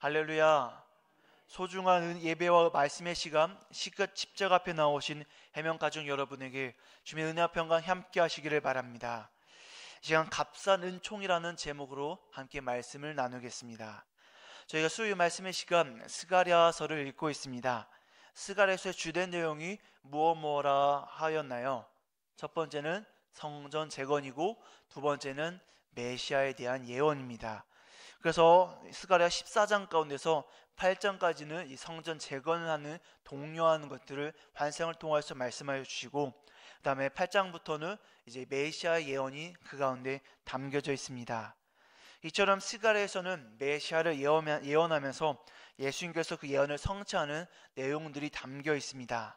할렐루야. 소중한 예배와 말씀의 시간, 시끝 십자가 앞에 나오신 해명가족 여러분에게 주님의 은혜와 평강 함께 하시기를 바랍니다. 이 시간 값싼 은총이라는 제목으로 함께 말씀을 나누겠습니다. 저희가 수요 말씀의 시간 스가랴서를 읽고 있습니다. 스가랴서의 주된 내용이 무엇라 하였나요? 첫 번째는 성전 재건이고 두 번째는 메시아에 대한 예언입니다. 그래서 스가랴 14장 가운데서 8장까지는 이 성전 재건을 하는 독려하는 것들을 환상을 통해서 말씀하여 주시고, 그 다음에 8장부터는 이제 메시아의 예언이 그 가운데 담겨져 있습니다. 이처럼 스가랴에서는 메시아를 예언하면서 예수님께서 그 예언을 성취하는 내용들이 담겨 있습니다.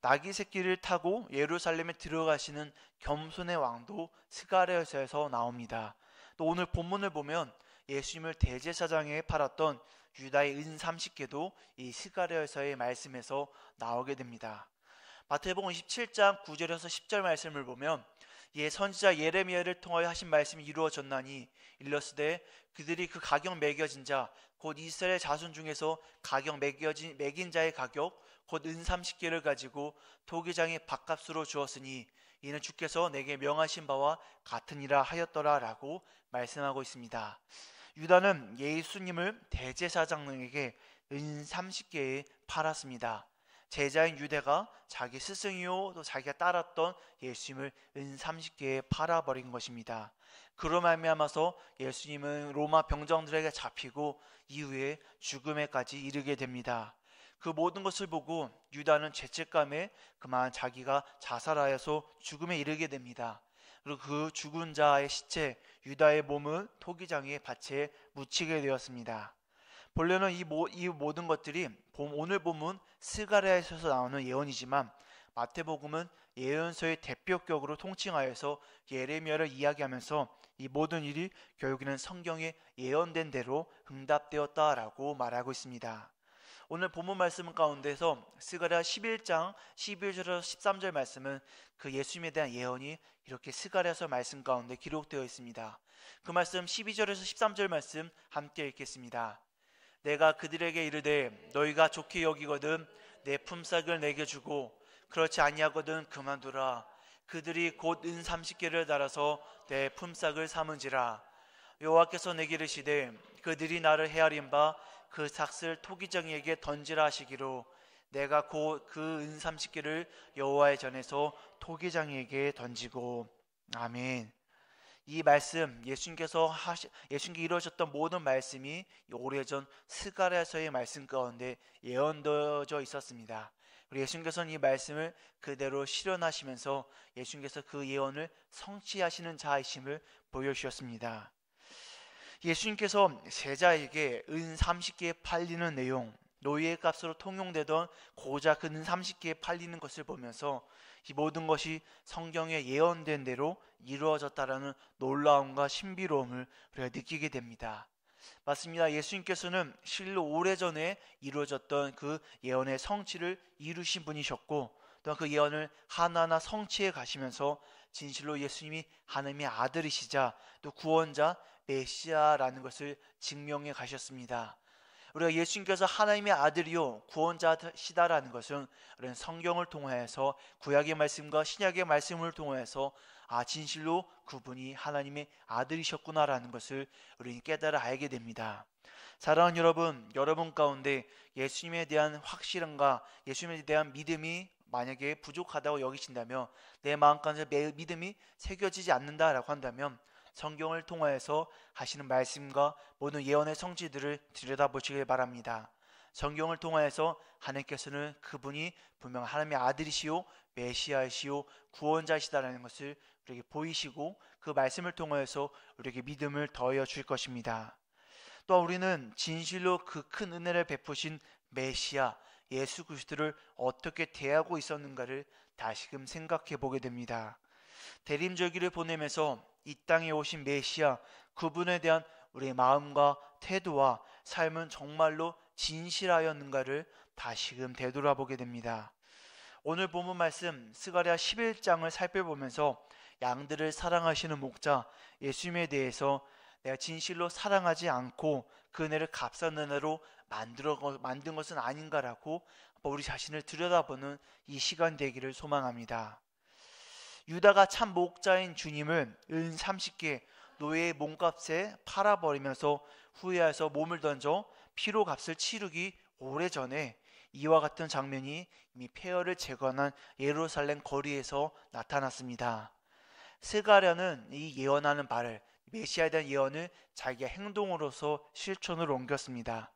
나귀 새끼를 타고 예루살렘에 들어가시는 겸손의 왕도 스가랴에서 나옵니다. 또 오늘 본문을 보면 예수님을 대제사장에 팔았던 유다의 은 30개도 이 스가랴서의 말씀에서 나오게 됩니다. 마태복음 27장 9절에서 10절 말씀을 보면 선지자 예레미야를 통하여 하신 말씀이 이루어졌나니 일러스되 그들이 그 가격 매겨진 자 곧 이스라엘 자손 중에서 가격 매긴 자의 가격 곧 은 30개를 가지고 토기장에 밥값으로 주었으니 이는 주께서 내게 명하신 바와 같으니라 하였더라 라고 말씀하고 있습니다. 유다는 예수님을 대제사장에게 은 30개에 팔았습니다. 제자인 유대가 자기 스승이요 또 자기가 따랐던 예수님을 은 30개에 팔아버린 것입니다. 그로 말미암아서 예수님은 로마 병정들에게 잡히고 이후에 죽음에까지 이르게 됩니다. 그 모든 것을 보고 유다는 죄책감에 그만 자기가 자살하여서 죽음에 이르게 됩니다. 그리고 그 죽은 자의 시체 유다의 몸을 토기장의 밭에 묻히게 되었습니다. 본래는 이 모든 것들이 오늘 본문 스가랴에서 나오는 예언이지만 마태복음은 예언서의 대표격으로 통칭하여서 예레미야를 이야기하면서 이 모든 일이 결국에는 성경에 예언된 대로 응답되었다라고 말하고 있습니다. 오늘 본문 말씀 가운데서 스가랴 11장 11절에서 13절 말씀은 그 예수님에 대한 예언이 이렇게 스가랴서 말씀 가운데 기록되어 있습니다. 그 말씀 12절에서 13절 말씀 함께 읽겠습니다. 내가 그들에게 이르되 너희가 좋게 여기거든 내 품삯을 내게 주고 그렇지 아니하거든 그만두라. 그들이 곧 은 30개를 달아서 내 품삯을 삼은지라. 여호와께서 내게 이르시되 그들이 나를 헤아린 바 그 삭슬 토기장에게 던지라 하시기로 내가 곧 그 은 30개를 여호와의 전에서 토기장에게 던지고. 아멘. 이 말씀 예수님께 이루어졌던 모든 말씀이 오래전 스가랴서의 말씀 가운데 예언되어져 있었습니다. 그리고 예수님께서는 이 말씀을 그대로 실현하시면서 예수님께서 그 예언을 성취하시는 자이심을 보여주셨습니다. 예수님께서 제자에게 은 30개에 팔리는 내용, 노예의 값으로 통용되던 고작 그 은 30개에 팔리는 것을 보면서 이 모든 것이 성경에 예언된 대로 이루어졌다라는 놀라움과 신비로움을 우리가 느끼게 됩니다. 맞습니다. 예수님께서는 실로 오래전에 이루어졌던 그 예언의 성취를 이루신 분이셨고 또 그 예언을 하나하나 성취해 가시면서 진실로 예수님이 하나님의 아들이시자 또 구원자 메시아라는 것을 증명해 가셨습니다. 우리가 예수님께서 하나님의 아들이요 구원자시다라는 것은 우리는 성경을 통해서 구약의 말씀과 신약의 말씀을 통해서 진실로 그분이 하나님의 아들이셨구나라는 것을 우리는 깨달아 알게 됩니다. 사랑하는 여러분 가운데 예수님에 대한 확실함과 예수님에 대한 믿음이 만약에 부족하다고 여기신다면, 내 마음 가운데 믿음이 새겨지지 않는다라고 한다면 성경을 통하여서 하시는 말씀과 모든 예언의 성취들을 들여다보시길 바랍니다. 성경을 통하여서 하나님께서는 그분이 분명 하나님의 아들이시오 메시아이시오 구원자이시다라는 것을 우리에게 보이시고 그 말씀을 통하여서 우리에게 믿음을 더하여 줄 것입니다. 또 우리는 진실로 그 큰 은혜를 베푸신 메시아 예수 그리스도를 어떻게 대하고 있었는가를 다시금 생각해 보게 됩니다. 대림절기를 보내면서 이 땅에 오신 메시아 그분에 대한 우리의 마음과 태도와 삶은 정말로 진실하였는가를 다시금 되돌아보게 됩니다. 오늘 본문 말씀 스가랴 11장을 살펴보면서 양들을 사랑하시는 목자 예수님에 대해서 내가 진실로 사랑하지 않고 그 은혜를 값싼 은혜로 만든 것은 아닌가라고 우리 자신을 들여다보는 이 시간 되기를 소망합니다. 유다가 참 목자인 주님을 은 30개 노예의 몸값에 팔아버리면서 후회해서 몸을 던져 피로 값을 치르기 오래전에 이와 같은 장면이 이미 폐허를 재건한 예루살렘 거리에서 나타났습니다. 스가랴는 이 예언하는 바를, 메시아에 대한 예언을 자기의 행동으로서 실천으로 옮겼습니다.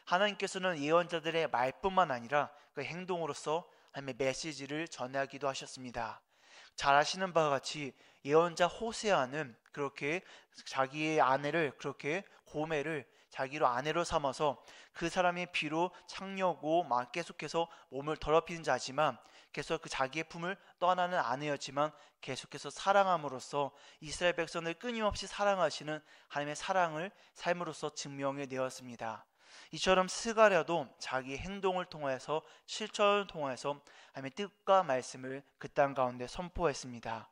하나님께서는 예언자들의 말뿐만 아니라 그 행동으로서 하나님의 메시지를 전하기도 하셨습니다. 잘 아시는 바와 같이 예언자 호세아는 그렇게 자기의 아내를, 그렇게 고멜을 자기로 아내로 삼아서 그 사람의 피로 창녀고 계속해서 몸을 더럽히는 자지만 계속 그 자기의 품을 떠나는 아내였지만 계속해서 사랑함으로써 이스라엘 백성을 끊임없이 사랑하시는 하나님의 사랑을 삶으로써 증명해 내었습니다. 이처럼 스가랴도 자기 행동을 통해서, 실천을 통해서 하나님의 뜻과 말씀을 그 땅 가운데 선포했습니다.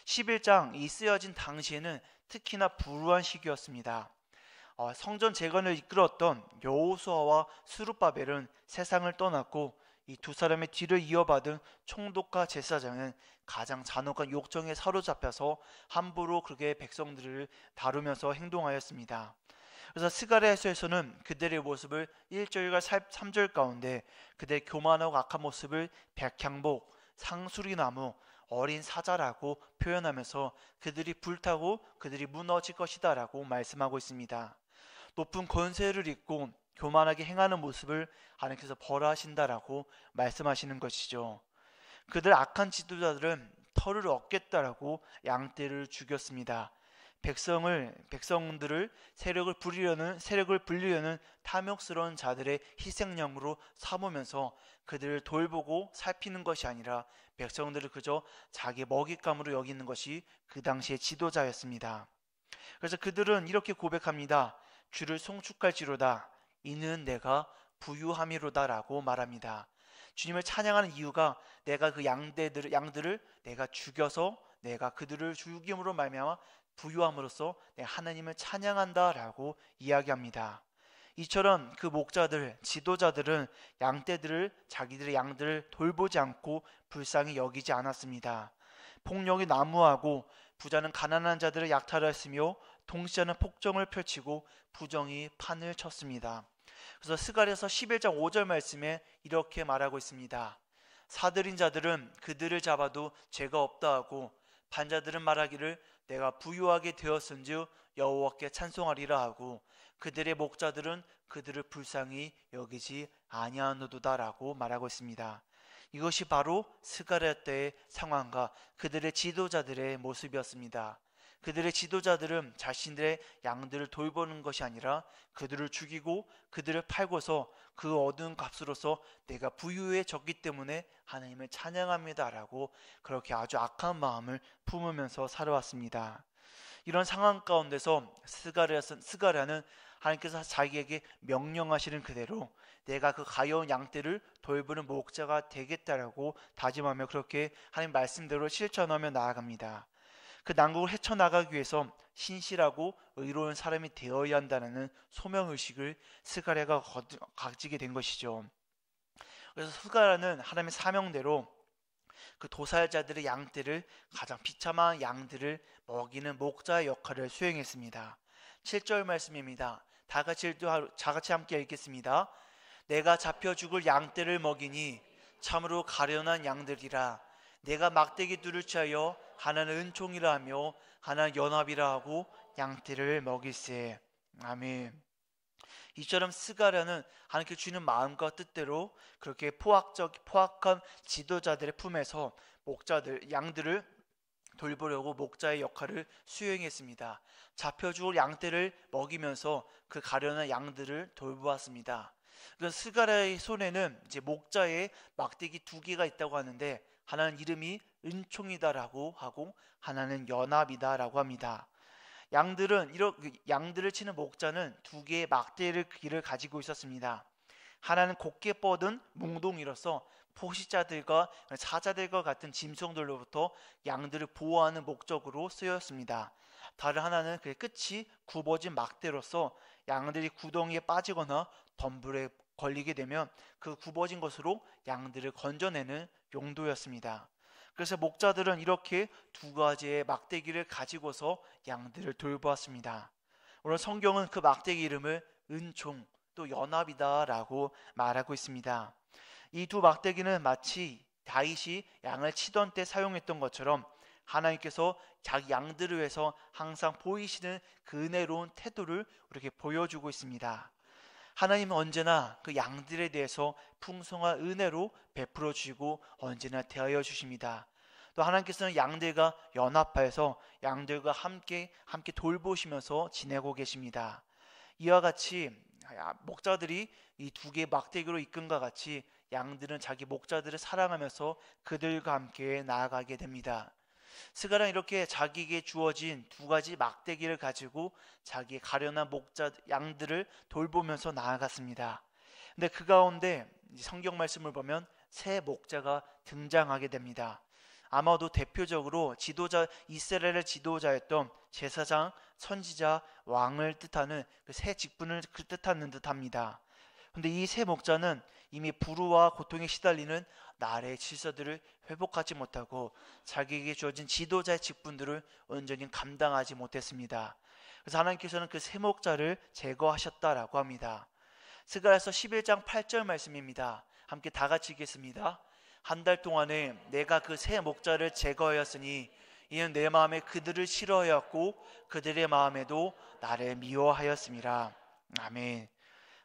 11장 이 쓰여진 당시에는 특히나 불우한 시기였습니다. 성전 재건을 이끌었던 여호수아와 스룹바벨은 세상을 떠났고 이 두 사람의 뒤를 이어받은 총독과 제사장은 가장 잔혹한 욕정에 사로잡혀서 함부로 그렇게 백성들을 다루면서 행동하였습니다. 그래서 스가랴서에서는 그들의 모습을 1절과 3절 가운데 그들의 교만하고 악한 모습을 백향목, 상수리나무, 어린 사자라고 표현하면서 그들이 불타고 그들이 무너질 것이다 라고 말씀하고 있습니다. 높은 권세를 잇고 교만하게 행하는 모습을 하나님께서 벌하신다라고 말씀하시는 것이죠. 그들 악한 지도자들은 털을 얻겠다라고 양떼를 죽였습니다. 백성들을 세력을 불리려는 탐욕스러운 자들의 희생양으로 삼으면서 그들을 돌보고 살피는 것이 아니라 백성들을 그저 자기 먹잇감으로 여기는 것이 그 당시의 지도자였습니다. 그래서 그들은 이렇게 고백합니다. 주를 송축할지로다. 이는 내가 부유함이로다 라고 말합니다. 주님을 찬양하는 이유가 내가 그 양들을 내가 죽여서 내가 그들을 죽임으로 말미암아 부유함으로써 내가 하나님을 찬양한다 라고 이야기합니다. 이처럼 그 목자들, 지도자들은 자기들의 양들을 돌보지 않고 불쌍히 여기지 않았습니다. 폭력이 난무하고 부자는 가난한 자들을 약탈했으며 통치자는 폭정을 펼치고 부정이 판을 쳤습니다. 그래서 스가랴서 11장 5절 말씀에 이렇게 말하고 있습니다. 사들인 자들은 그들을 잡아도 죄가 없다 하고 반자들은 말하기를 내가 부유하게 되었은즉 여호와께 찬송하리라 하고 그들의 목자들은 그들을 불쌍히 여기지 아니하노도다 라고 말하고 있습니다. 이것이 바로 스가랴 때의 상황과 그들의 지도자들의 모습이었습니다. 그들의 지도자들은 자신들의 양들을 돌보는 것이 아니라 그들을 죽이고 그들을 팔고서 그 얻은 값으로서 내가 부유해졌기 때문에 하나님을 찬양합니다 라고 그렇게 아주 악한 마음을 품으면서 살아왔습니다. 이런 상황 가운데서 스가랴는 하나님께서 자기에게 명령하시는 그대로 내가 그 가여운 양떼를 돌보는 목자가 되겠다라고 다짐하며 그렇게 하나님 말씀대로 실천하며 나아갑니다. 그 난국을 헤쳐나가기 위해서 신실하고 의로운 사람이 되어야 한다는 소명의식을 스가랴가 가지게 된 것이죠. 그래서 스가랴는 하나님의 사명대로 그 도살자들의 양떼를, 가장 비참한 양들을 먹이는 목자의 역할을 수행했습니다. 7절 말씀입니다. 다 같이 함께 읽겠습니다. 내가 잡혀 죽을 양떼를 먹이니 참으로 가련한 양들이라. 내가 막대기 둘을 취하여 하나는 은총이라 하며 하나는 연합이라 하고 양떼를 먹일세. 아멘. 이처럼 스가랴는 하나님께 주는 마음과 뜻대로 그렇게 포악한 지도자들의 품에서 양들을 돌보려고 목자의 역할을 수행했습니다. 잡혀 죽을 양떼를 먹이면서 그 가련한 양들을 돌보았습니다. 그래서 스가랴의 손에는 이제 목자의 막대기 2개가 있다고 하는데 하나는 이름이 은총이다라고 하고 하나는 연합이다라고 합니다. 양들을 치는 목자는 2개의 막대기를 가지고 있었습니다. 하나는 곧게 뻗은 몽둥이로서 포식자들과 사자들과 같은 짐승들로부터 양들을 보호하는 목적으로 쓰였습니다. 다른 하나는 그 끝이 굽어진 막대로서 양들이 구덩이에 빠지거나 덤불에 걸리게 되면 그 굽어진 것으로 양들을 건져내는 용도였습니다. 그래서 목자들은 이렇게 두 가지의 막대기를 가지고서 양들을 돌보았습니다. 오늘 성경은 그 막대기 이름을 은총 또 연합이다 라고 말하고 있습니다. 이 두 막대기는 마치 다윗이 양을 치던 때 사용했던 것처럼 하나님께서 자기 양들을 위해서 항상 보이시는 그 은혜로운 태도를 우리에게 보여주고 있습니다. 하나님은 언제나 그 양들에 대해서 풍성한 은혜로 베풀어 주시고 언제나 대하여 주십니다. 또 하나님께서는 양들과 연합하여서 양들과 함께 돌보시면서 지내고 계십니다. 이와 같이 목자들이 이 두 개의 막대기로 이끈과 같이 양들은 자기 목자들을 사랑하면서 그들과 함께 나아가게 됩니다. 스가랴는 이렇게 자기에게 주어진 두 가지 막대기를 가지고 자기의 가련한 목자 양들을 돌보면서 나아갔습니다. 근데 그 가운데 성경 말씀을 보면 새 목자가 등장하게 됩니다. 아마도 대표적으로 지도자, 이스라엘의 지도자였던 제사장, 선지자, 왕을 뜻하는 그 새 직분을 뜻하는 듯합니다. 그런데 이 새 목자는 이미 불우와 고통에 시달리는 나라의 질서들을 회복하지 못하고 자기에게 주어진 지도자의 직분들을 온전히 감당하지 못했습니다. 그래서 하나님께서는 그 새 목자를 제거하셨다라고 합니다. 스가랴서 11장 8절 말씀입니다. 함께 다 같이 읽겠습니다. 한 달 동안에 내가 그 새 목자를 제거하였으니 이는 내 마음에 그들을 싫어하였고 그들의 마음에도 나를 미워하였음이라. 아멘.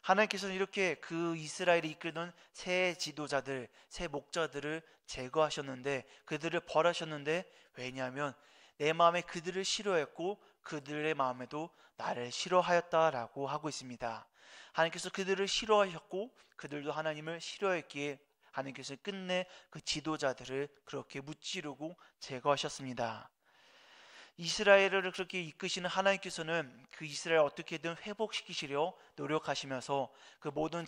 하나님께서는 이렇게 그 이스라엘이 이끄는 새 지도자들, 새 목자들을 제거하셨는데 그들을 벌하셨는데 왜냐하면 내 마음에 그들을 싫어했고 그들의 마음에도 나를 싫어하였다라고 하고 있습니다. 하나님께서 그들을 싫어하셨고 그들도 하나님을 싫어했기에 하나님께서 끝내 그 지도자들을 그렇게 무찌르고 제거하셨습니다. 이스라엘을 그렇게 이끄시는 하나님께서는 그 이스라엘 어떻게든 회복시키시려 노력하시면서 그 모든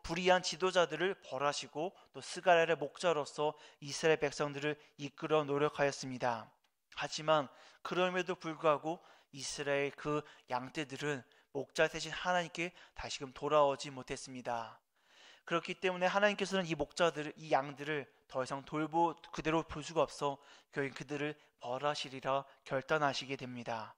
불의한 지도자들을 벌하시고 또 스가랴의 목자로서 이스라엘 백성들을 이끌어 노력하였습니다. 하지만 그럼에도 불구하고 이스라엘 그 양떼들은 목자 대신 하나님께 다시금 돌아오지 못했습니다. 그렇기 때문에 하나님께서는 이 양들을 더 이상 그대로 볼 수가 없어 결국 그들을 벌하시리라 결단하시게 됩니다.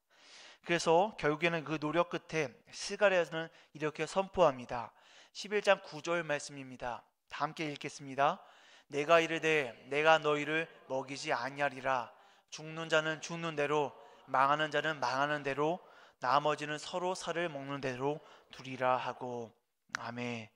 그래서 결국에는 그 노력 끝에 스가랴는 이렇게 선포합니다. 11장 9절 말씀입니다. 다 함께 읽겠습니다. 내가 이르되 내가 너희를 먹이지 아니하리라. 죽는 자는 죽는 대로 망하는 자는 망하는 대로 나머지는 서로 살을 먹는 대로 두리라 하고. 아멘.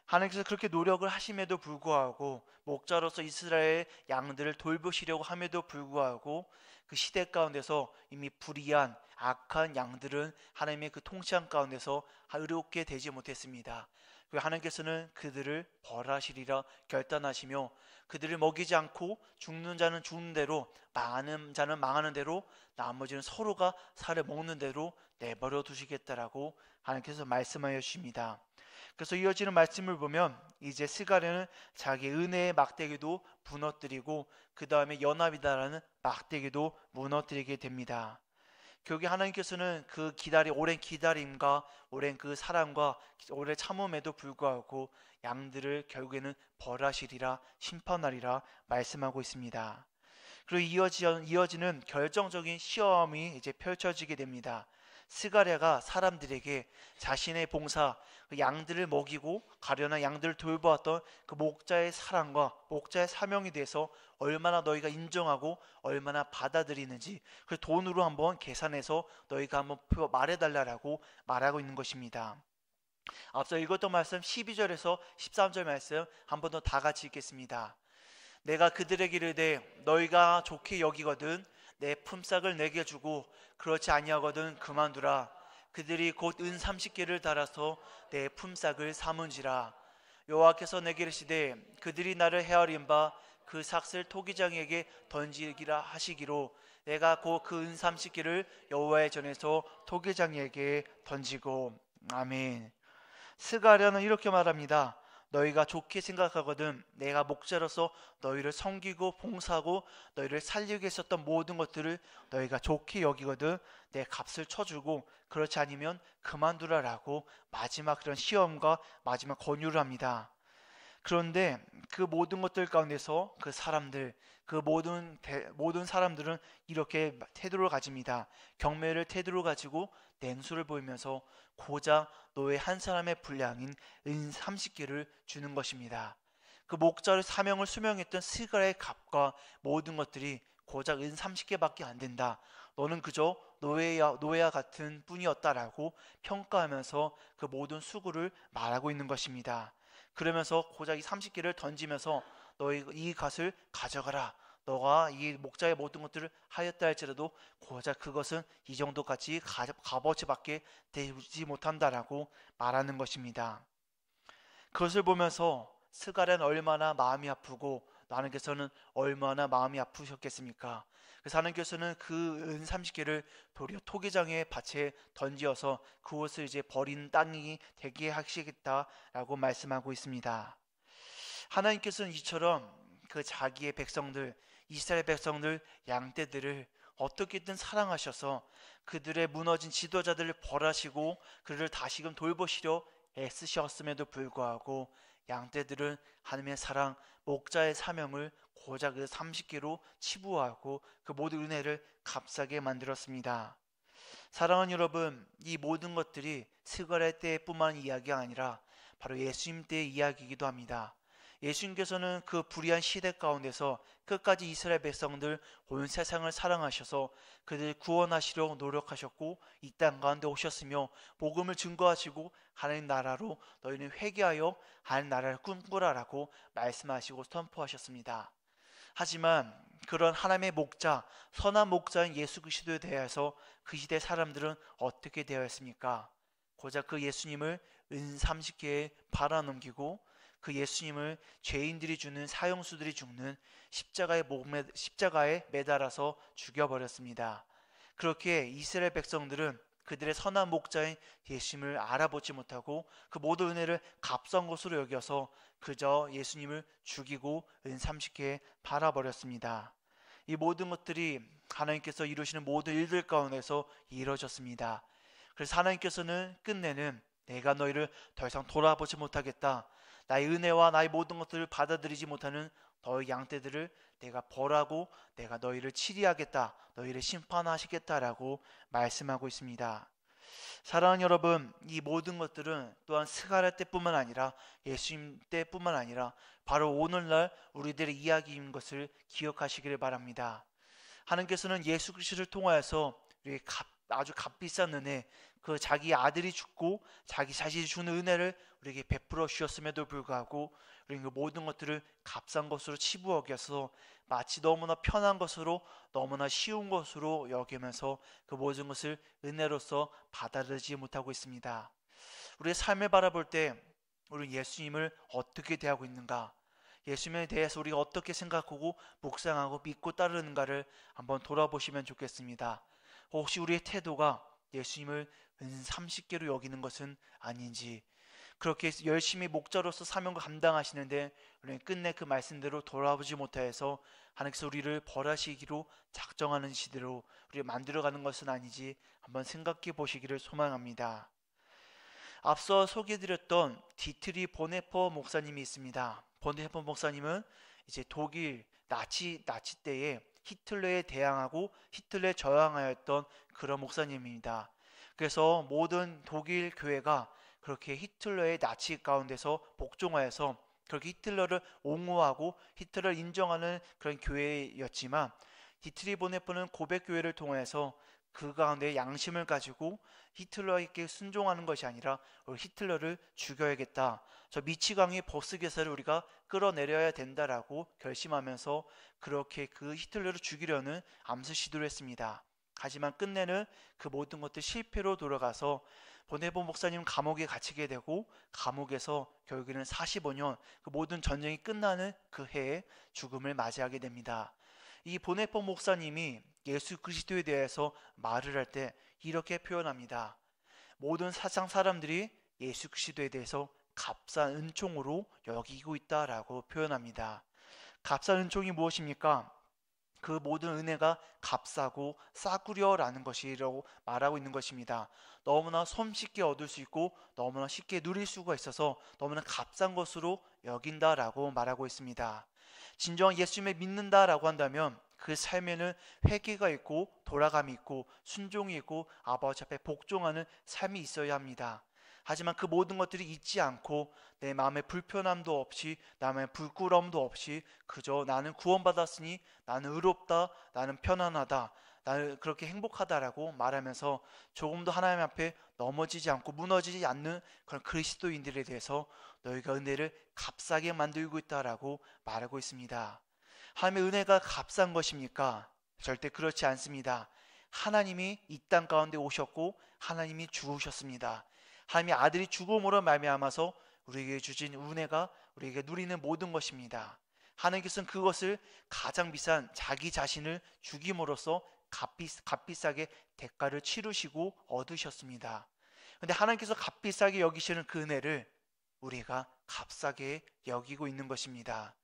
하나님께서 그렇게 노력을 하심에도 불구하고 목자로서 이스라엘 양들을 돌보시려고 함에도 불구하고 그 시대 가운데서 이미 불의한 악한 양들은 하나님의 그 통치한 가운데서 의롭게 되지 못했습니다. 하나님께서는 그들을 벌하시리라 결단하시며 그들을 먹이지 않고 죽는 자는 죽는 대로 망하는 자는 망하는 대로 나머지는 서로가 살을 먹는 대로 내버려 두시겠다라고 하나님께서 말씀하여 주십니다. 그래서 이어지는 말씀을 보면 이제 스가랴는 자기 은혜의 막대기도 무너뜨리고 그 다음에 연합이다라는 막대기도 무너뜨리게 됩니다. 결국에 하나님께서는 그 오랜 기다림과 오랜 그 사랑과 오랜 참음에도 불구하고 양들을 결국에는 벌하시리라 심판하리라 말씀하고 있습니다. 그리고 이어지는 결정적인 시험이 이제 펼쳐지게 됩니다. 스가랴가 사람들에게 자신의 봉사, 그 양들을 먹이고 가련한 양들을 돌보았던 그 목자의 사랑과 목자의 사명에 대해서 얼마나 너희가 인정하고 얼마나 받아들이는지 그 돈으로 한번 계산해서 너희가 한번 말해달라고 말하고 있는 것입니다. 앞서 읽었던 말씀 12절에서 13절 말씀 한 번 더 다 같이 읽겠습니다. 내가 그들에게 이르되 너희가 좋게 여기거든 내 품삯을 내게 주고 그렇지 아니하거든 그만두라. 그들이 곧 은 30개를 달아서 내 품삯을 삼은지라. 여호와께서 내게 이르시되 그들이 나를 헤아린 바 그 삭슬 토기장에게 던지기라 하시기로 내가 곧 그 은 30개를 여호와의 전에서 토기장에게 던지고. 아멘. 스가랴는 이렇게 말합니다. 너희가 좋게 생각하거든 내가 목자로서 너희를 섬기고 봉사하고 너희를 살리게 했었던 모든 것들을 너희가 좋게 여기거든 내 값을 쳐주고 그렇지 않으면 그만두라라고 마지막 그런 시험과 마지막 권유를 합니다. 그런데 그 모든 것들 가운데서 그 사람들, 그 모든 사람들은 이렇게 태도를 가집니다. 경멸을 태도를 가지고 냉소를 보이면서 고작 노예 한 사람의 분량인 은 30개를 주는 것입니다. 그 목자를 사명을 수명했던 스가랴의 값과 모든 것들이 고작 은 30개밖에 안 된다. 너는 그저 노예와 같은 뿐이었다라고 평가하면서 그 모든 수고를 말하고 있는 것입니다. 그러면서 고작 이 30개를 던지면서 너희 이 갓을 가져가라. 너가 이 목자의 모든 것들을 하였다 할지라도 고작 그것은 이 정도까지 값어치밖에 되지 못한다라고 말하는 것입니다. 그것을 보면서 스가랴는 얼마나 마음이 아프고 하나님께서는 얼마나 마음이 아프셨겠습니까? 그래서 하나님께서는 그 은 30개를 도리어 토기장의 밭에 던지어서 그것을 이제 버린 땅이 되게 하시겠다라고 말씀하고 있습니다. 하나님께서는 이처럼 그 자기의 백성들, 이스라엘 백성들, 양떼들을 어떻게든 사랑하셔서 그들의 무너진 지도자들을 벌하시고 그들을 다시금 돌보시려 애쓰셨음에도 불구하고 양떼들은 하나님의 사랑, 목자의 사명을 고작 그 30개로 치부하고 그 모든 은혜를 값싸게 만들었습니다. 사랑하는 여러분, 이 모든 것들이 스가랴 때뿐만 이야기가 아니라 바로 예수님 때의 이야기이기도 합니다. 예수님께서는 그 불의한 시대 가운데서 끝까지 이스라엘 백성들 온 세상을 사랑하셔서 그들 구원하시려 노력하셨고 이 땅 가운데 오셨으며 복음을 증거하시고 하나님 나라로 너희는 회개하여 하나님 나라를 꿈꾸라라고 말씀하시고 선포하셨습니다. 하지만 그런 하나님의 목자, 선한 목자인 예수 그리스도에 대해서 그 시대 사람들은 어떻게 되었습니까? 고작 그 예수님을 은 30개에 팔아넘기고 그 예수님을 죄인들이 주는 사형수들이 죽는 십자가에 매달아서 죽여버렸습니다. 그렇게 이스라엘 백성들은 그들의 선한 목자인 예수님을 알아보지 못하고 그 모든 은혜를 값싼 것으로 여겨서 그저 예수님을 죽이고 은 30개에 팔아버렸습니다. 이 모든 것들이 하나님께서 이루시는 모든 일들 가운데서 이루어졌습니다. 그래서 하나님께서는 끝내는 내가 너희를 더 이상 돌아보지 못하겠다. 나의 은혜와 나의 모든 것들을 받아들이지 못하는 너희 양떼들을 내가 벌하고 내가 너희를 치리하겠다. 너희를 심판하시겠다라고 말씀하고 있습니다. 사랑하는 여러분, 이 모든 것들은 또한 스가랴 때뿐만 아니라 예수님 때뿐만 아니라 바로 오늘날 우리들의 이야기인 것을 기억하시기를 바랍니다. 하나님께서는 예수 그리스도를 통하여서 우리에게 아주 값비싼 은혜, 그 자기 아들이 죽고 자기 자신이 주는 은혜를 우리에게 베풀어 주셨음에도 불구하고 우리는 그 모든 것들을 값싼 것으로 치부 여겨서 마치 너무나 편한 것으로 너무나 쉬운 것으로 여기면서 그 모든 것을 은혜로서 받아들이지 못하고 있습니다. 우리의 삶을 바라볼 때 우리는 예수님을 어떻게 대하고 있는가, 예수님에 대해서 우리가 어떻게 생각하고 묵상하고 믿고 따르는가를 한번 돌아보시면 좋겠습니다. 혹시 우리의 태도가 예수님을 은 30개로 여기는 것은 아닌지, 그렇게 열심히 목자로서 사명을 감당하시는데 우리는 끝내 그 말씀대로 돌아보지 못해서 하나님께서 우리를 벌하시기로 작정하는 시대로 우리를 만들어가는 것은 아니지 한번 생각해 보시기를 소망합니다. 앞서 소개해드렸던 디트리 보네퍼 목사님이 있습니다. 보네퍼 목사님은 이제 독일 나치 때에 히틀러에 대항하고 히틀러에 저항하였던 그런 목사님입니다. 그래서 모든 독일 교회가 그렇게 히틀러의 나치 가운데서 복종하여서 그렇게 히틀러를 옹호하고 히틀러를 인정하는 그런 교회였지만 디트리 보네퍼는 고백 교회를 통해서 그 가운데 양심을 가지고 히틀러에게 순종하는 것이 아니라 히틀러를 죽여야겠다. 저 미치광이 버스게사를 우리가 끌어내려야 된다라고 결심하면서 그렇게 그 히틀러를 죽이려는 암살 시도를 했습니다. 하지만 끝내는 그 모든 것들 실패로 돌아가서 보네퍼 목사님 감옥에 갇히게 되고 감옥에서 결국에는 45년 그 모든 전쟁이 끝나는 그 해에 죽음을 맞이하게 됩니다. 이 보네퍼 목사님이 예수 그리스도에 대해서 말을 할 때 이렇게 표현합니다. 모든 사상 사람들이 예수 그리스도에 대해서 값싼 은총으로 여기고 있다라고 표현합니다. 값싼 은총이 무엇입니까? 그 모든 은혜가 값싸고 싸구려라는 것이라고 말하고 있는 것입니다. 너무나 손쉽게 얻을 수 있고 너무나 쉽게 누릴 수가 있어서 너무나 값싼 것으로 여긴다라고 말하고 있습니다. 진정한 예수님을 믿는다라고 한다면 그 삶에는 회개가 있고 돌아감이 있고 순종이 있고 아버지 앞에 복종하는 삶이 있어야 합니다. 하지만 그 모든 것들이 있지 않고 내 마음에 불편함도 없이 남의 부끄러움도 없이 그저 나는 구원받았으니 나는 의롭다, 나는 편안하다, 나는 그렇게 행복하다라고 말하면서 조금도 하나님 앞에 넘어지지 않고 무너지지 않는 그런 그리스도인들에 대해서 너희가 은혜를 값싸게 만들고 있다라고 말하고 있습니다. 하나님의 은혜가 값싼 것입니까? 절대 그렇지 않습니다. 하나님이 이 땅 가운데 오셨고 하나님이 죽으셨습니다. 하나님의 아들이 죽음으로 말미암아서 우리에게 주신 은혜가 우리에게 누리는 모든 것입니다. 하나님께서는 그것을 가장 비싼 자기 자신을 죽임으로써 값비싸게 대가를 치르시고 얻으셨습니다. 그런데 하나님께서 값비싸게 여기시는 그 은혜를 우리가 값싸게 여기고 있는 것입니다.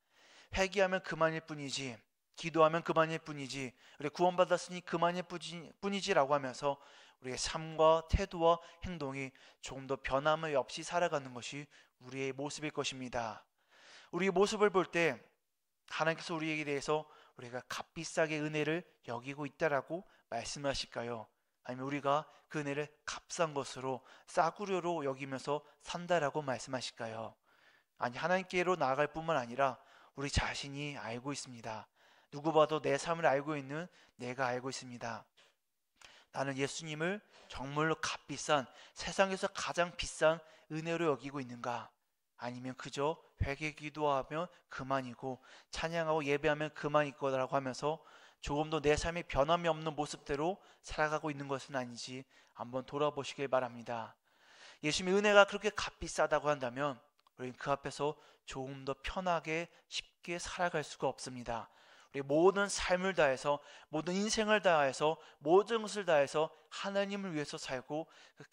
회개하면 그만일 뿐이지, 기도하면 그만일 뿐이지, 우리 구원받았으니 그만일 뿐이지라고 하면서 우리의 삶과 태도와 행동이 조금 더 변함이 없이 살아가는 것이 우리의 모습일 것입니다. 우리의 모습을 볼 때 하나님께서 우리에게 대해서 우리가 값비싸게 은혜를 여기고 있다라고 말씀하실까요? 아니면 우리가 그 은혜를 값싼 것으로 싸구려로 여기면서 산다라고 말씀하실까요? 아니, 하나님께로 나아갈 뿐만 아니라 우리 자신이 알고 있습니다. 누구 봐도 내 삶을 알고 있는 내가 알고 있습니다. 나는 예수님을 정말로 값비싼, 세상에서 가장 비싼 은혜로 여기고 있는가? 아니면 그저 회개 기도하면 그만이고 찬양하고 예배하면 그만일 거라고 하면서 조금도 내 삶에 변함이 없는 모습대로 살아가고 있는 것은 아닌지 한번 돌아보시길 바랍니다. 예수님의 은혜가 그렇게 값비싸다고 한다면 우리는 그 앞에서 조금 더 편하게 쉽게 살아갈 수가 없습니다. 우리 모든 삶을 다해서, 모든 인생을 다해서, 모든 것을 다해서 하나님을 위해서 살고 그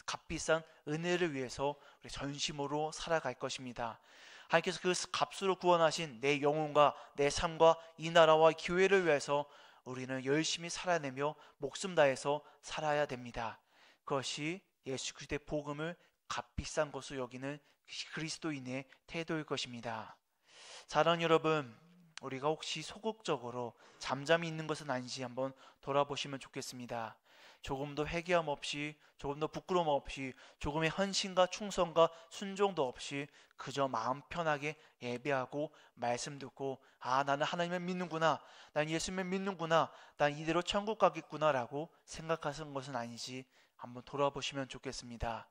값비싼 은혜를 위해서 우리 전심으로 살아갈 것입니다. 하나님께서 그 값으로 구원하신 내 영혼과 내 삶과 이 나라와 교회를 위해서 우리는 열심히 살아내며 목숨 다해서 살아야 됩니다. 그것이 예수 그리스도의 복음을 값비싼 것으로 여기는 그리스도인의 태도일 것입니다. 사랑하는 여러분, 우리가 혹시 소극적으로 잠잠히 있는 것은 아닌지 한번 돌아보시면 좋겠습니다. 조금도 회개함 없이, 조금도 부끄러움 없이, 조금의 헌신과 충성과 순종도 없이 그저 마음 편하게 예배하고 말씀 듣고 나는 하나님을 믿는구나, 난 예수님을 믿는구나, 난 이대로 천국 가겠구나 라고 생각하는 것은 아닌지 한번 돌아보시면 좋겠습니다.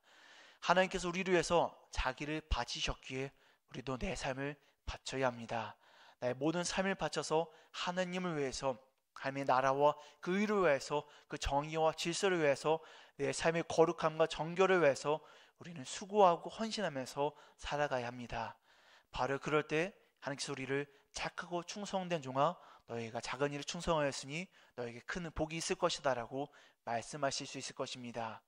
하나님께서 우리를 위해서 자기를 바치셨기에 우리도 내 삶을 바쳐야 합니다. 나의 모든 삶을 바쳐서 하나님을 위해서, 하나님의 나라와 그 의를 위해서, 그 정의와 질서를 위해서, 내 삶의 거룩함과 정결을 위해서 우리는 수고하고 헌신하면서 살아가야 합니다. 바로 그럴 때 하나님께서 우리를 착하고 충성된 종아, 너희가 작은 일에 충성하였으니 너에게 큰 복이 있을 것이다 라고 말씀하실 수 있을 것입니다.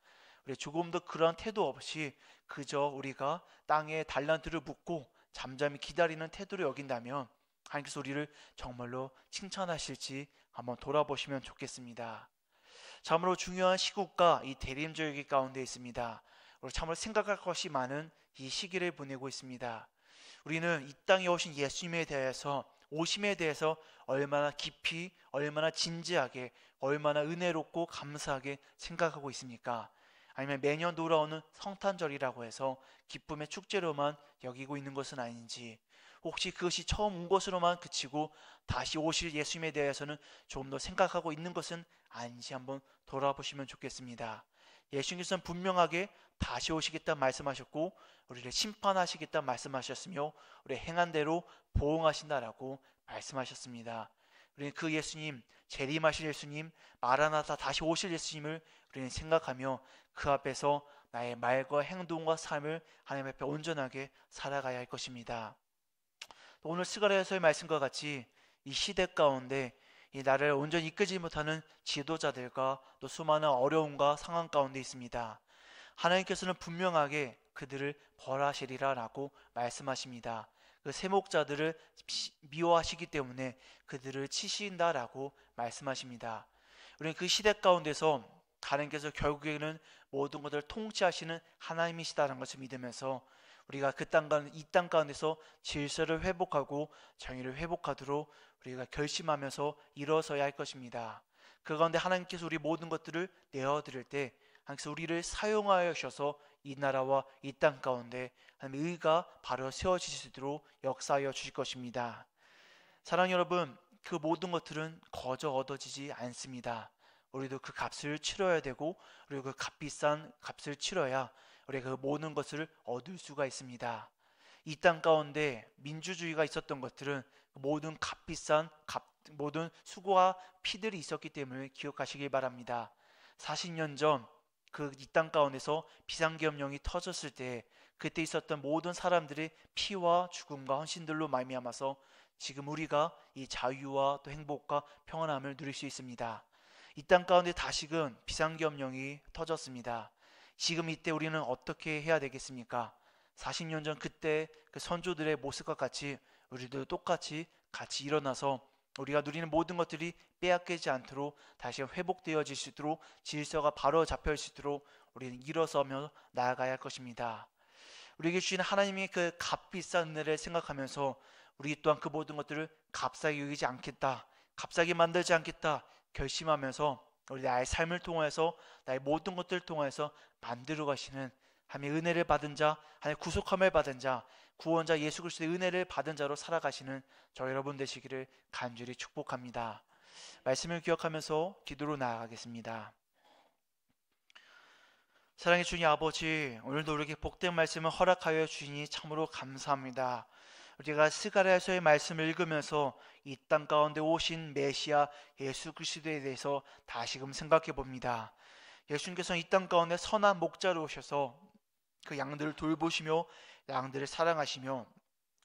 우리 조금도 그러한 태도 없이 그저 우리가 땅에 달란트를 묻고 잠잠히 기다리는 태도를 여긴다면 하나님께서 우리를 정말로 칭찬하실지 한번 돌아보시면 좋겠습니다. 참으로 중요한 시국과 이 대림절기 가운데 있습니다. 우리 참으로 생각할 것이 많은 이 시기를 보내고 있습니다. 우리는 이 땅에 오신 예수님에 대해서, 오심에 대해서 얼마나 깊이, 얼마나 진지하게, 얼마나 은혜롭고 감사하게 생각하고 있습니까? 아니면 매년 돌아오는 성탄절이라고 해서 기쁨의 축제로만 여기고 있는 것은 아닌지, 혹시 그것이 처음 온 것으로만 그치고 다시 오실 예수님에 대해서는 조금 더 생각하고 있는 것은 아닌지 한번 돌아보시면 좋겠습니다. 예수님께서는 분명하게 다시 오시겠다 말씀하셨고 우리를 심판하시겠다 말씀하셨으며 우리 행한 대로 보응하신다라고 말씀하셨습니다. 우리는 그 예수님, 재림하실 예수님, 마라나타 다시 오실 예수님을 우리는 생각하며 그 앞에서 나의 말과 행동과 삶을 하나님 앞에 온전하게 살아가야 할 것입니다. 오늘 스가랴서의 말씀과 같이 이 시대 가운데 이 나라를 온전히 이끌지 못하는 지도자들과 또 수많은 어려움과 상황 가운데 있습니다. 하나님께서는 분명하게 그들을 벌하시리라 라고 말씀하십니다. 그 세목자들을 미워하시기 때문에 그들을 치신다라고 말씀하십니다. 우리는 그 시대 가운데서 하나님께서 결국에는 모든 것을 통치하시는 하나님이시다는 것을 믿으면서 우리가 이 땅 가운데서 질서를 회복하고 정의를 회복하도록 우리가 결심하면서 일어서야 할 것입니다. 그 가운데 하나님께서 우리 모든 것들을 내어드릴 때 하나님께서 우리를 사용하여 주셔서 이 나라와 이 땅 가운데 하나님의 의가 바로 세워지실 수 있도록 역사하여 주실 것입니다. 사랑하는 여러분, 그 모든 것들은 거저 얻어지지 않습니다. 우리도 그 값을 치러야 되고, 그리고 그 값비싼 값을 치러야 우리가 그 모든 것을 얻을 수가 있습니다. 이 땅 가운데 민주주의가 있었던 것들은 모든 모든 수고와 피들이 있었기 때문에 기억하시길 바랍니다. 40년 전 그 이 땅 가운데서 비상계엄령이 터졌을 때 그때 있었던 모든 사람들의 피와 죽음과 헌신들로 말미암아서 지금 우리가 이 자유와 또 행복과 평안함을 누릴 수 있습니다. 이 땅 가운데 다시금 비상계엄령이 터졌습니다. 지금 이때 우리는 어떻게 해야 되겠습니까? 40년 전 그때 그 선조들의 모습과 같이 우리도 똑같이 일어나서 우리가 누리는 모든 것들이 빼앗기지 않도록 다시 회복되어질 수 있도록 질서가 바로 잡혀질 수 있도록 우리는 일어서며 나아가야 할 것입니다. 우리에게 주신 하나님의 그 값비싼 은혜를 생각하면서 우리 또한 그 모든 것들을 값싸게 여기지 않겠다, 값싸게 만들지 않겠다 결심하면서 우리 나의 삶을 통해서 나의 모든 것들을 통해서 만들어 가시는 하나님의 은혜를 받은 자, 하나님의 구속함을 받은 자, 구원자 예수 그리스도의 은혜를 받은 자로 살아가시는 저 여러분 되시기를 간절히 축복합니다. 말씀을 기억하면서 기도로 나아가겠습니다. 사랑의 주님 아버지, 오늘도 우리에게 복된 말씀을 허락하여 주시니 참으로 감사합니다. 우리가 스가랴서의 말씀을 읽으면서 이 땅 가운데 오신 메시아 예수 그리스도에 대해서 다시금 생각해 봅니다. 예수님께서는 이 땅 가운데 선한 목자로 오셔서 그 양들을 돌보시며 양들을 사랑하시며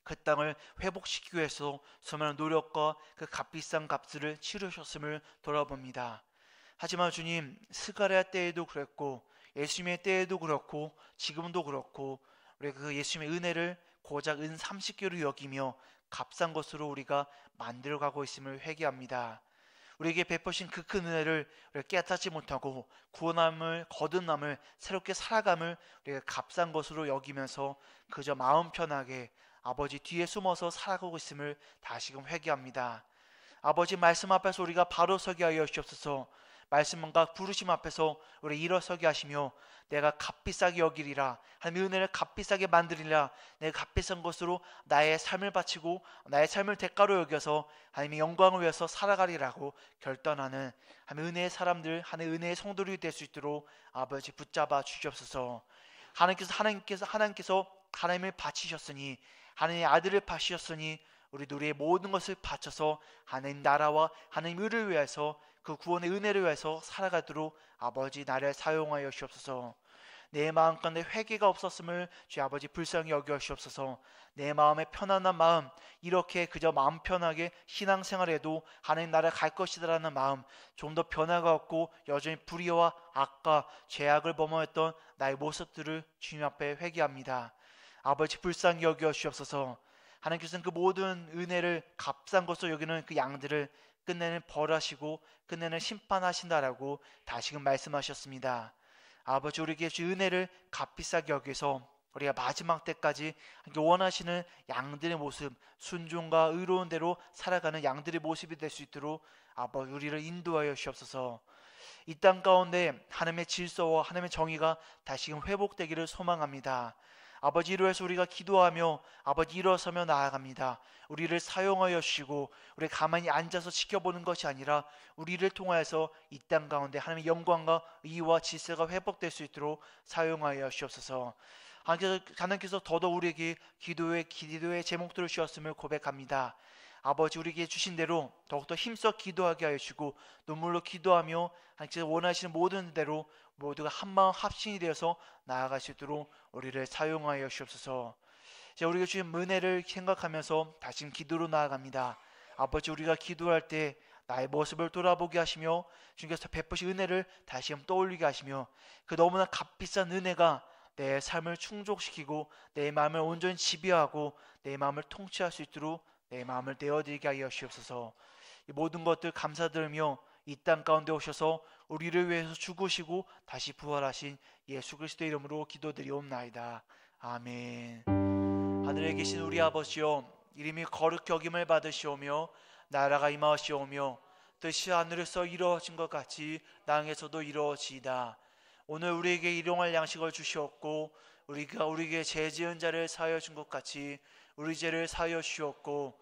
그 땅을 회복시키기 위해서 수많은 노력과 그 값비싼 값을 치르셨음을 돌아봅니다. 하지만 주님, 스가랴 때에도 그랬고 예수님의 때에도 그렇고 지금도 그렇고 우리가 그 예수님의 은혜를 고작 은 30개로 여기며 값싼 것으로 우리가 만들어가고 있음을 회개합니다. 우리에게 베푸신 그 큰 은혜를 우리가 깨닫지 못하고 구원함을 거듭남을 새롭게 살아감을 우리가 값싼 것으로 여기면서 그저 마음 편하게 아버지 뒤에 숨어서 살아가고 있음을 다시금 회개합니다. 아버지 말씀 앞에서 우리가 바로 서게 하여 주옵소서. 말씀과 부르심 앞에서 우리 일어서게 하시며 내가 값비싸게 여기리라, 하나님의 은혜를 값비싸게 만들리라, 내가 값비싼 것으로 나의 삶을 바치고 나의 삶을 대가로 여겨서 하나님의 영광을 위해서 살아가리라고 결단하는 하나님의 은혜의 사람들, 하나님의 은혜의 성도들이 될 수 있도록 아버지 붙잡아 주시옵소서. 하나님께서 하나님을 바치셨으니, 하나님의 아들을 바치셨으니 우리도 우리의 모든 것을 바쳐서 하나님 나라와 하나님 의를 위해서 그 구원의 은혜를 위해서 살아가도록 아버지 나를 사용하여 주옵소서. 내 마음 가운데 회개가 없었음을 주 아버지 불쌍히 여겨 주옵소서. 내 마음의 편안한 마음, 이렇게 그저 마음 편하게 신앙생활해도 하나님 나라 갈 것이다라는 마음, 좀 더 변화가 없고 여전히 불의와 악과 죄악을 범하였던 나의 모습들을 주님 앞에 회개합니다. 아버지 불쌍히 여겨 주옵소서. 하나님께서는 그 모든 은혜를 값싼 것으로 여기는 그 양들을 끝내는 벌하시고 끝내는 심판하신다라고 다시금 말씀하셨습니다. 아버지, 우리에게 주 은혜를 값비싸게 여기서 우리가 마지막 때까지 원하시는 양들의 모습, 순종과 의로운 대로 살아가는 양들의 모습이 될 수 있도록 아버지 우리를 인도하여 주옵소서. 이 땅 가운데 하나님의 질서와 하나님의 정의가 다시금 회복되기를 소망합니다. 아버지, 이로해서 우리가 기도하며 아버지 일어서며 나아갑니다. 우리를 사용하여 주시고 우리 가만히 앉아서 지켜보는 것이 아니라 우리를 통하여서 이 땅 가운데 하나님의 영광과 의와 질서가 회복될 수 있도록 사용하여 주옵소서. 하나님께서 더더욱 우리에게 기도의 제목들을 주셨음을 고백합니다. 아버지, 우리에게 주신 대로 더욱더 힘써 기도하게 하여 주시고 눈물로 기도하며 하나님께서 원하시는 모든 대로 모두가 한마음 합심이 되어서 나아갈 수 있도록 우리를 사용하여 주옵소서. 우리가 주신 은혜를 생각하면서 다시 기도로 나아갑니다. 아버지, 우리가 기도할 때 나의 모습을 돌아보게 하시며 주님께서 베푸신 은혜를 다시 한번 떠올리게 하시며 그 너무나 값비싼 은혜가 내 삶을 충족시키고 내 마음을 온전히 지배하고 내 마음을 통치할 수 있도록 내 마음을 내어드리게 하여 주옵소서. 이 모든 것들 감사드리며 이 땅 가운데 오셔서 우리를 위해서 죽으시고 다시 부활하신 예수 그리스도의 이름으로 기도드리옵나이다. 아멘. 하늘에 계신 우리 아버지여, 이름이 거룩히 여김을 받으시오며 나라가 임하시오며 뜻이 하늘에서 이루어진 것 같이 땅에서도 이루어지이다. 오늘 우리에게 일용할 양식을 주시옵고 우리가 우리에게 죄 지은 자를 사하여 준 것 같이 우리 죄를 사하여 주시옵고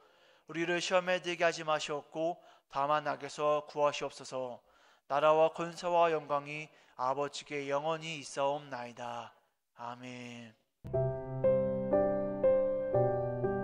우리를 시험에 들게 하지 마시옵고 다만 악에서 구하시옵소서. 나라와 권세와 영광이 아버지께 영원히 있사옵나이다. 아멘.